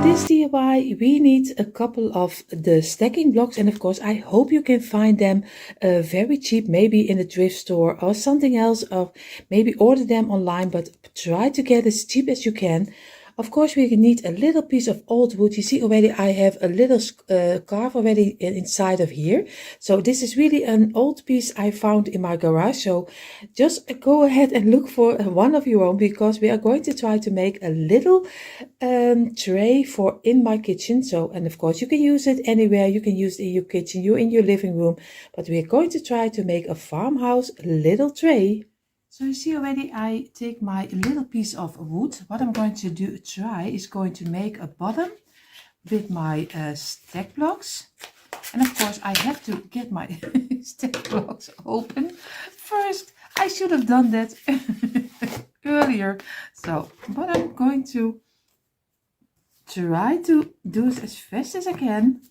this DIY, we need a couple of the stacking blocks, and of course I hope you can find them very cheap, maybe in a thrift store or something else, or maybe order them online, but try to get as cheap as you can. Of course we need a little piece of old wood. You see already I have a little carve already inside of here. So this is really an old piece I found in my garage. So just go ahead and look for one of your own, because we are going to try to make a little tray for in my kitchen. So, and of course you can use it anywhere. You can use it in your kitchen, you in your living room, but we are going to try to make a farmhouse little tray. So you see already I take my little piece of wood. What I'm going to try is going to make a bottom with my stack blocks. And of course I have to get my stack blocks open. First, I should have done that earlier. So, but I'm going to try to do it as fast as I can.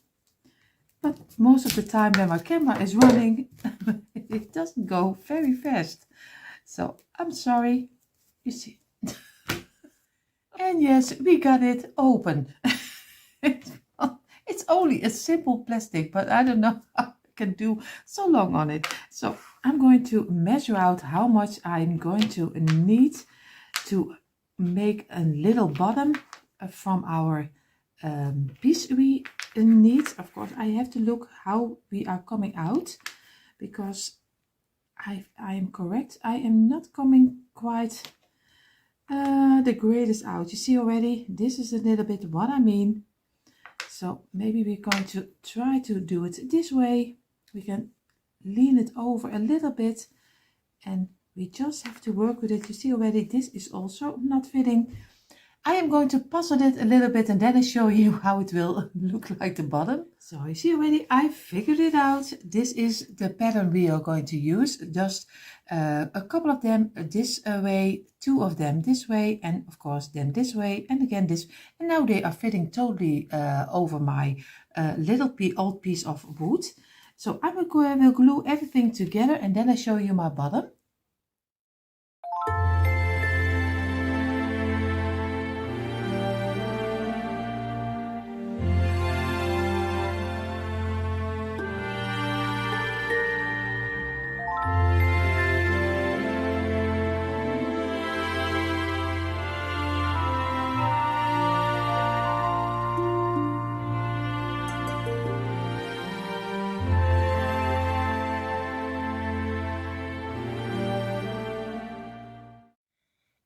But most of the time when my camera is running, it doesn't go very fast. So I'm sorry, you see. And yes, we got it open. It's only a simple plastic, but I don't know how I can do so long on it. So I'm going to measure out how much I'm going to need to make a little bottom from our piece we need. Of course, I have to look how we are coming out, because I am correct. I am not coming quite the greatest out. You see already, this is a little bit what I mean. So maybe we're going to try to do it this way. We can lean it over a little bit and we just have to work with it. You see already, this is also not fitting. I am going to puzzle it a little bit and then I show you how it will look like the bottom. So you see already, I figured it out. This is the pattern we are going to use. Just a couple of them this way, two of them this way, and of course then this way, and again this. And now they are fitting totally over my little old piece of wood. So I will glue everything together and then I show you my bottom.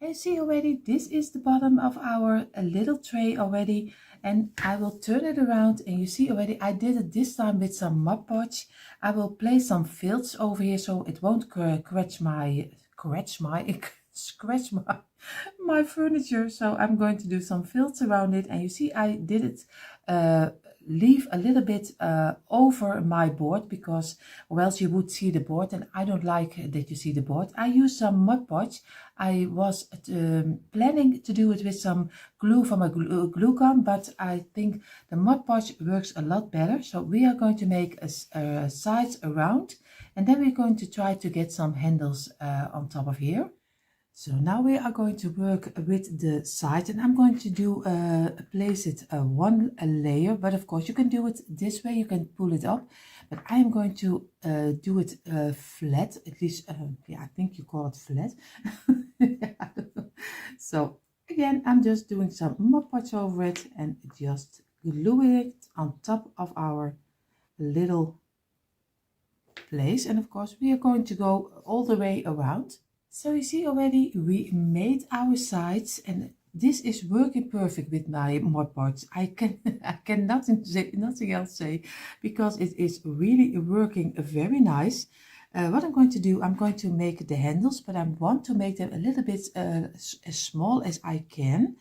You see already, this is the bottom of our little tray already, and I will turn it around and you see already I did it this time with some Mod Podge. I will place some filts over here so it won't scratch my furniture. So I'm going to do some filts around it, and you see I did it leave a little bit over my board, because or else you would see the board, and I don't like that you see the board. I use some Mod Podge. I was planning to do it with some glue from a glue gun, but I think the Mod Podge works a lot better. So we are going to make a sides around, and then we're going to try to get some handles on top of here. So now we are going to work with the sides, and I'm going to do place it one layer, but of course you can do it this way, you can pull it up, but I am going to do it flat, at least yeah, I think you call it flat. So again, I'm just doing some Mod Podge over it and just gluing it on top of our little place, and of course we are going to go all the way around. So you see already we made our sides, and this is working perfect with my Mod Podge. I can nothing else say, because it is really working very nice. What I'm going to do, I'm going to make the handles, but I want to make them a little bit as small as I can.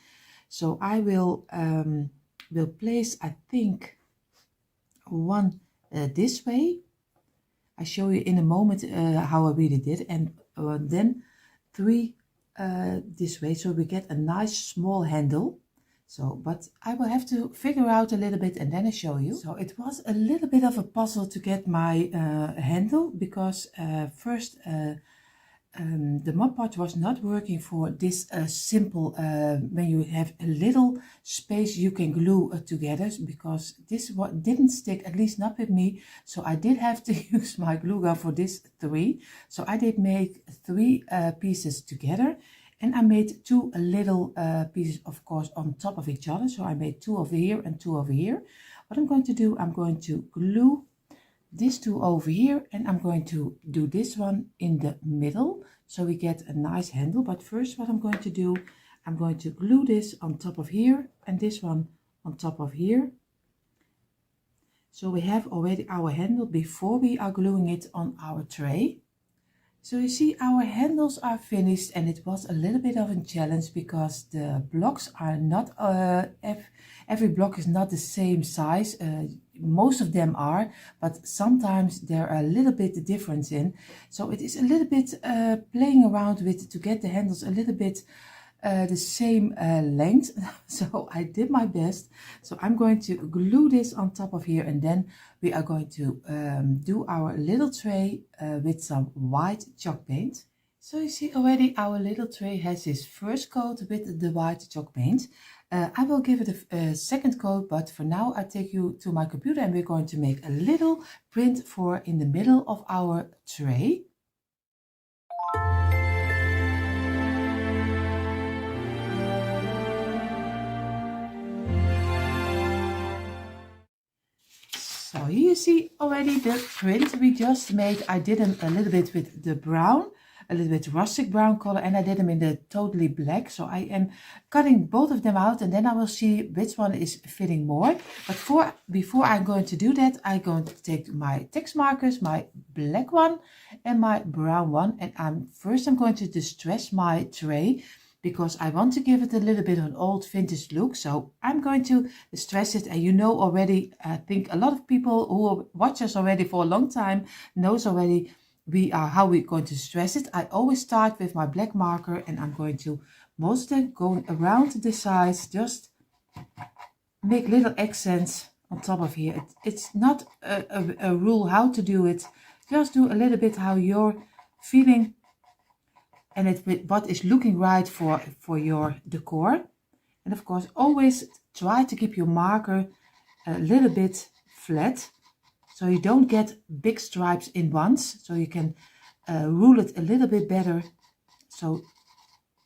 So I will place, I think, one this way. I show you in a moment how I really did, and then three this way, so we get a nice small handle. So, but I will have to figure out a little bit and then I show you. So it was a little bit of a puzzle to get my handle, because first the Mod Podge was not working for this simple, when you have a little space you can glue together, because this one didn't stick, at least not with me. So I did have to use my glue gun for this 3. So I did make 3 pieces together, and I made 2 little pieces, of course, on top of each other. So I made 2 over here and 2 over here. What I'm going to do, I'm going to glue this 2 over here, and I'm going to do this one in the middle so we get a nice handle. But first, what I'm going to do, I'm going to glue this on top of here and this one on top of here. So we have already our handle before we are gluing it on our tray. So you see our handles are finished, and it was a little bit of a challenge because the blocks are not, every block is not the same size. Most of them are, but sometimes there are a little bit difference in. So it is a little bit playing around with to get the handles a little bit the same length. So I did my best. So I'm going to glue this on top of here, and then we are going to do our little tray with some white chalk paint. So you see already our little tray has its first coat with the white chalk paint. I will give it a second coat, but for now I take you to my computer and we're going to make a little print for in the middle of our tray. So here you see already the print we just made. I did them a little bit with the brown, a little bit rustic brown color, and I did them in the totally black. So I am cutting both of them out, and then I will see which one is fitting more. But before I'm going to do that, I'm going to take my text markers, my black one and my brown one, and I'm going to distress my tray, because I want to give it a little bit of an old vintage look. So I'm going to distress it, and you know already, I think a lot of people who watch us already for a long time knows already how we're going to distress it. I always start with my black marker, and I'm going to mostly going around the sides, just make little accents on top of here. It's not a rule how to do it, just do a little bit how you're feeling and what is looking right for your decor. And of course, always try to keep your marker a little bit flat, so you don't get big stripes in once, so you can rule it a little bit better, so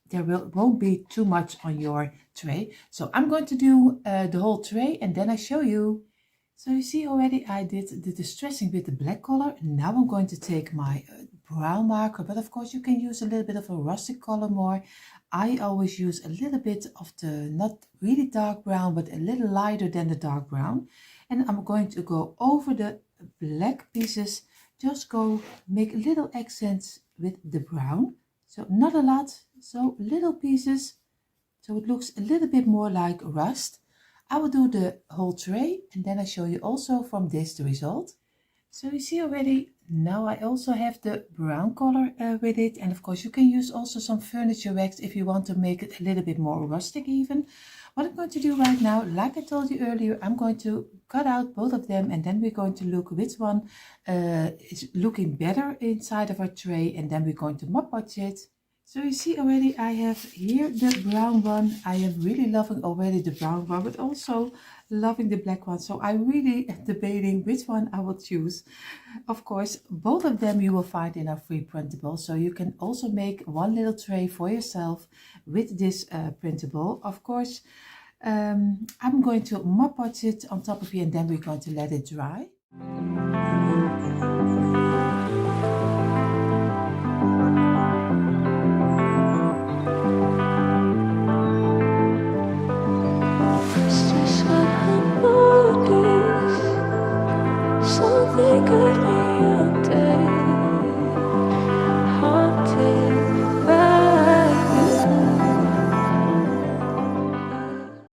there won't be too much on your tray. So I'm going to do the whole tray, and then I show you. So you see already I did the distressing with the black color. Now I'm going to take my brown marker, but of course you can use a little bit of a rustic color more. I always use a little bit of the, not really dark brown, but a little lighter than the dark brown. And I'm going to go over the black pieces, just go make little accents with the brown. So not a lot, so little pieces, so it looks a little bit more like rust. I will do the whole tray, and then I show you also from this the result. So you see already, now I also have the brown color with it, and of course you can use also some furniture wax if you want to make it a little bit more rustic even. What I'm going to do right now, like I told you earlier, I'm going to cut out both of them, and then we're going to look which one is looking better inside of our tray, and then we're going to Mod Podge it. So you see already I have here the brown one. I am really loving already the brown one, but also loving the black one. So I'm really debating which one I will choose. Of course, both of them you will find in our free printable. So you can also make one little tray for yourself with this printable. Of course, I'm going to Mod Podge it on top of here, and then we're going to let it dry. Something good.